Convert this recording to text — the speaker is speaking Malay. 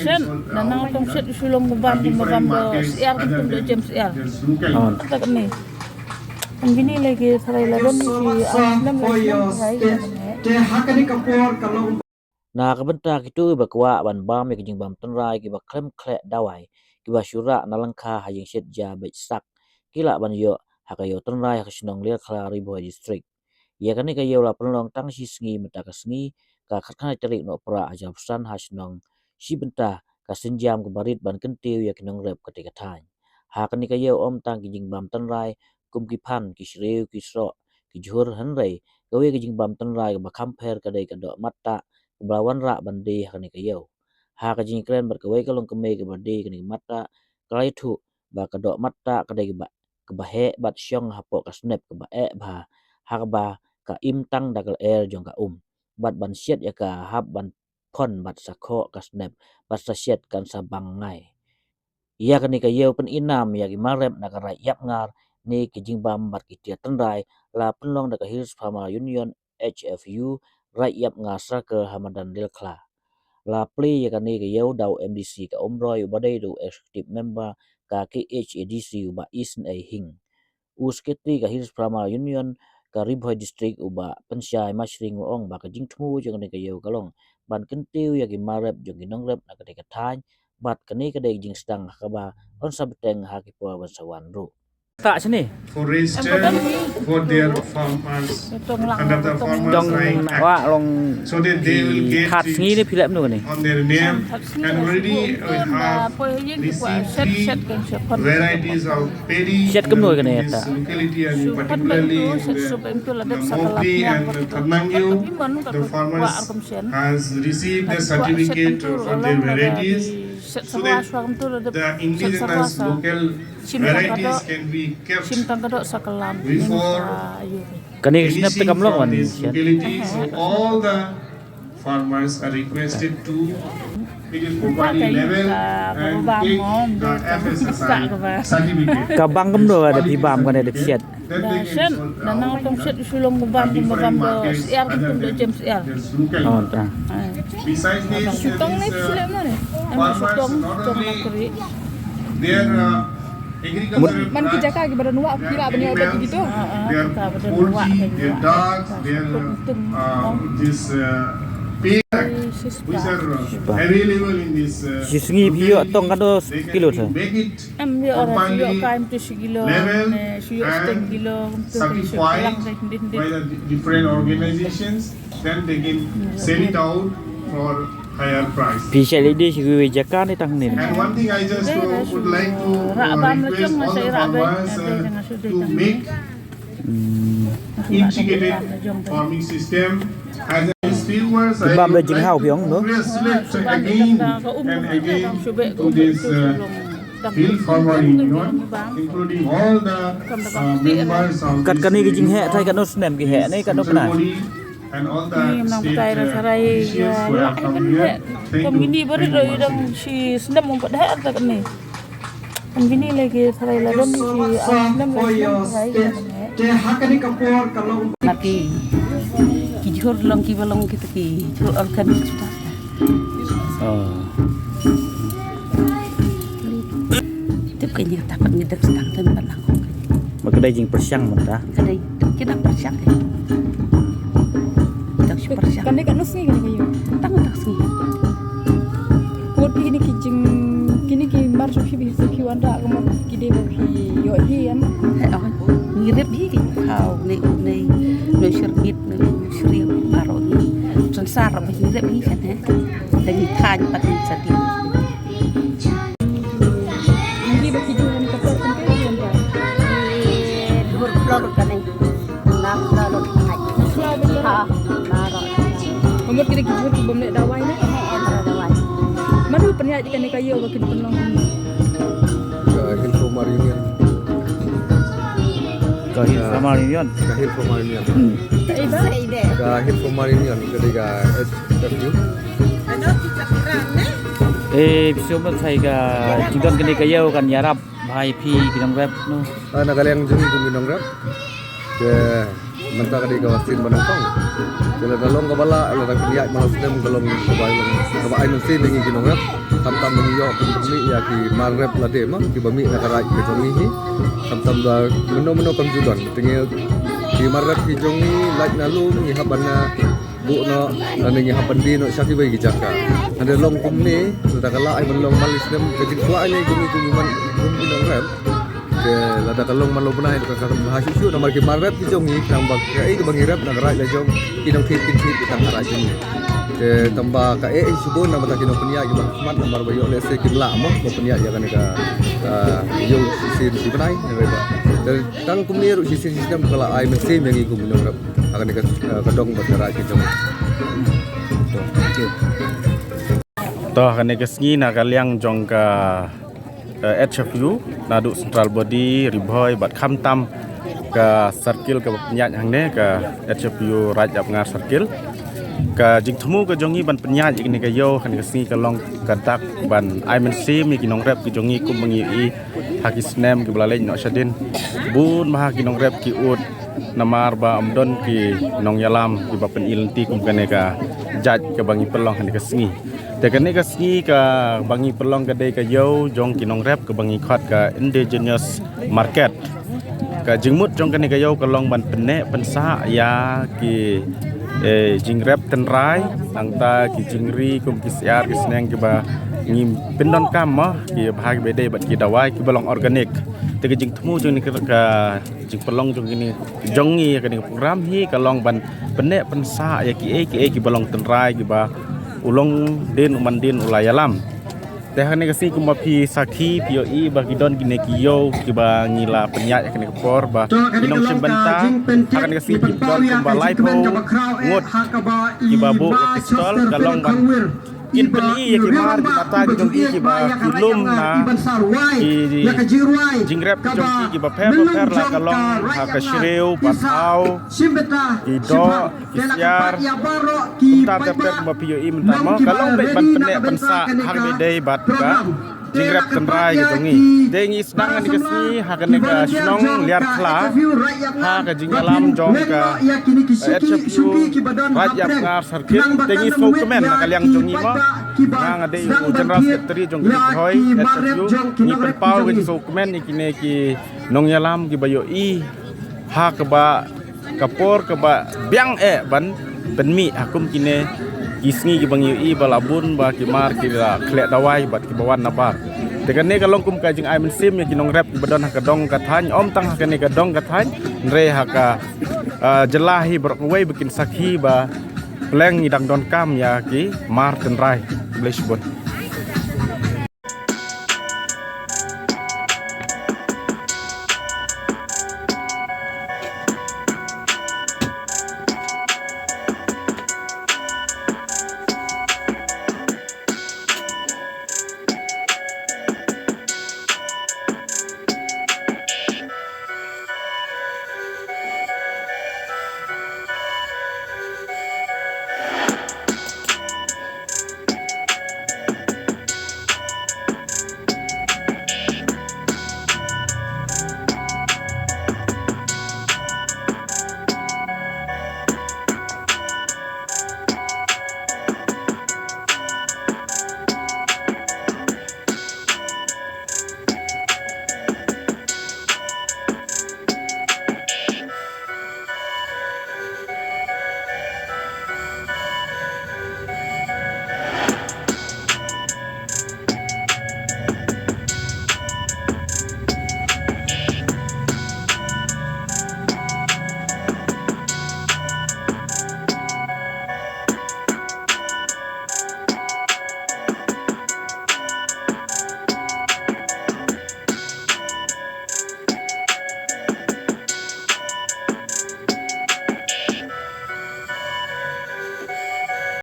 Sen, dan nang tong set sulung beban Syiar untuk jam Syiar. Tak ni. Begini lagi sarai lawan si enam Nah kebentar itu bakwa ban bam yang jing bam Tynrai ki ba klem klek dawai ki ba syura nalangka hajing set ja bet sak kila ban yo hakayo Tynrai haksinong Liarkhla ribo district ya kan ka yo la penlong tang si sngi meta ka sngi ka khatkhana terik no pra aja pesan hasnong si benta ka senjam ke barit ban kentiu ya kinong rep ketika tan ha kan ka yo om tang ki jing bam Tynrai kum ki phan ki shreu ki sro ki jhur hanrei gawe ki jing bam Tynrai ba kamper ka dei ka do Mattah belawan rak bandi hakani kayo ha ka jing kren berkawai kalong kemei ke bandi kani Mattah kalai thu ba ka dok Mattah ka dai ba ke bahe bat syong hapo ka snap ke ba ba ha ka ba ka im tang dagal air jong ka bat ban siat ya ka hab ban pon bat sakho ka snap bat sa siat kan sa bang ngai iya kani kayo pen inam ya ki marep na ka rai yap ngar ni ki jing bam bat ki tia Tynrai la penlong da ka Hills Farmer Union HFU rai yap nga circle hamadan Liarkhla la play ya kani ke yau dau MDC ka omroi badai do executive member ka KHADC uba East ai hing usketi ka Hills Farmer Union ka Ribhoi district uba pensyai mashring ong ba ka jing thmu jong ni ke yau kalong ban kentiu ya ki marep jong ginong rep na ka de ka than bat kani ka de jing stang Kaba on sabteng ha ki po ban sawan ru tak sini for register for their farmers under the farmers right wa long so that they will get khat sngi ni philep nu ni on their name and already we have received three varieties of paddy set kem nu in this locality and particularly in the Mopri and the Ternangyu the farmers has received the certificate for their varieties so that the indigenous local varieties can be kept before kani any snap te kam long wan these localities. So all the farmers are requested to it is properly level and take the FSSI certificate. ka bang kem nu ada pi bam kan ada siat Then they Sen, can dan nang tong set sulung beban Syiar untuk jam Syiar. oh ta Besides this, Sutong ni silap mana? farmers Sutong not tong only keri. their agricultural Man kita jaga pada nuak kira benda obat gitu. their poultry, their dogs, their this pig which are available in this si sngi pio tong kan do they can kilo sa make it Ambil orang properly siok kain tu sekilo, level siok and setengah kilo, certified by the different organizations, then they can sell it out for higher price. pi sel ide si gue jakan ni tang ni And one thing I just would like to request all the farmers to make integrated farming system as these viewers I bam le would jing like hau to piong no select again and again to this Hill Farmer Union, including all the members of kat this kani ki jing he thai kan no snap ki he ni kan no pernah ceremony and all the nang state pakai rasa rai officials who have come here. Thank Kam gini you baru very dari much. dong si senam membuat dah tak ni. Kam gini lagi sarai lawan si senam lagi Laki kijur long ki balong kita ki jur organik sudah. oh Tip kayaknya dapat ngedak setang dan balang. makadai jing persyang mentah Kadai kita persiak. Kita persiak. Kan dia kat nus ni kan kayu. Tang tak sih. Kuat kini kijing kini ki mar so hibi so ki wanda kamu kide bo ki yo hi an. Ngirip hi kau ni no syirgit no syriu baro ni. Sensar apa ngirip hi kan eh. Dan than patin sedih. Ngi bo ki juran ka per kan ke yan ba. Dur flor kan ni. Nak flor hai. Selaw betul. Ha, naro. Umur kide ki jur ki bom nek dawai ni. Dawai. Manu penyak ikan ni kayu ba ki penong. Hill Farmer Union. ke Hill Farmer Union Hill Farmer Union. Tak iba. Hill Farmer Union ketika SW. bisu ban thai ga jingdon kani ka yau kan yarap bhai phi kinong rep no Nagalang jung gung ginong rap. Ke mentah kadi kawasin Banongkong. Bila dalong kabala ala rakyat malas dem galong kabai mesin dengan kinongap tam mengiyo kami ya ki marep lade mah ki bami nakarai ke jongi hi tam da meno konjudan tinggal ki marep ki jongi laj nalu ni habana bu no nani haban di no syaki bai ki jaka ada long kumni sudah kala ai menlong malis dem ke tua ni kumi man kumi nongrep ke lada kalong man lobna itu kan bahasa syu nomor ki marep ki jongi tambah ke ke bangirep nakarai la jong ki dong kit tang harai jongi ke tambah ka subun nama tak kino penia ki bahmat nomor bayo le se ki la mo ko penia ya kan ka yo si benai reba dan tang kumni ru sistem kala ai mesin yang iku menurut akan ka kadong bergerak ki jong toh kan ke sngi na kaliang jong ka HFU nadu central body riboy bat khamtam ka circle ka penyat hang ne ka HFU raj apngar circle ka jing thmu ka jongi ban penyat ikni ka yo kan ka sngi ka long ka tak ban ai men sim ni kinong rep ki jongi kum bangi i hakisnem ki blaleng no shadin bun maha kinong rep ki ut namar ba amdon ki nong yalam ki ba pen ilenti kum kane ka jaj ka bangi pelong kan ka sngiแต่กันนี้ก็สกีกับบางอีปลองก็ได้ก็เยาจงกินองแรบกับบางอีคอดกับ indigenous market ก็จึงมุดจงกันนี้ก็เยาก็ลองบันเป็นเนะเป็นซายากีจิงแรบตันร้ายต่างตากีจิงรีกุมกิสยาร์กิสแนงกีบางิมเป็นดอนกามมะกีบากีเบเดบัดกีดาวายกีบาลองออร์แกนิกแต่ก็จึงทมูจงนี้ก็จึงปลองจงนี้จงงี้กันนี้โปรแกรมฮีก็ลองบันเป็นเนะเป็นซายากีบาลองตันร้ายกีบาulong din umandin ulayalam teh ne kasi kumapi sakhi POI bagi don gine kiyo kiba ngila penyat kan kepor ba inong simbanta akan kasi kidon kumbalai po ngut kiba bu pistol galong ban kin peni ya kimar di mata jongki kiba filum na ki jingrep jongki kiba per la galong ha shreu pasau kido Syiar ta per ma POI mentama galong be ban penek pensa hang bedai bat ka jingrep Tynrai gitu ngi dengi sedangan di kesini hakan ka snong Liarkhla ha ka jingalam jong ka HFU rajap ngar sarkit dengi fokumen kaliang jongi ma nang ade general secretary jong ki hoi HFU ni penpau ka fokumen ikine ki nong yalam ki bayo i ha ka ba kapor ka ba biang ban penmi hakum kine kisngi ki bangi i balabun ba kimar ki khlek dawai bat ki bawan nabar tekan ne kalong kum ka jing ai men sim ki nong rep ki badon ha ka dong ka than om tang ha ka ne ka dong ka than re ha ka jelahi brok wei bikin sakhi ba pleng idang don kam ya ki mar Tynrai blesbon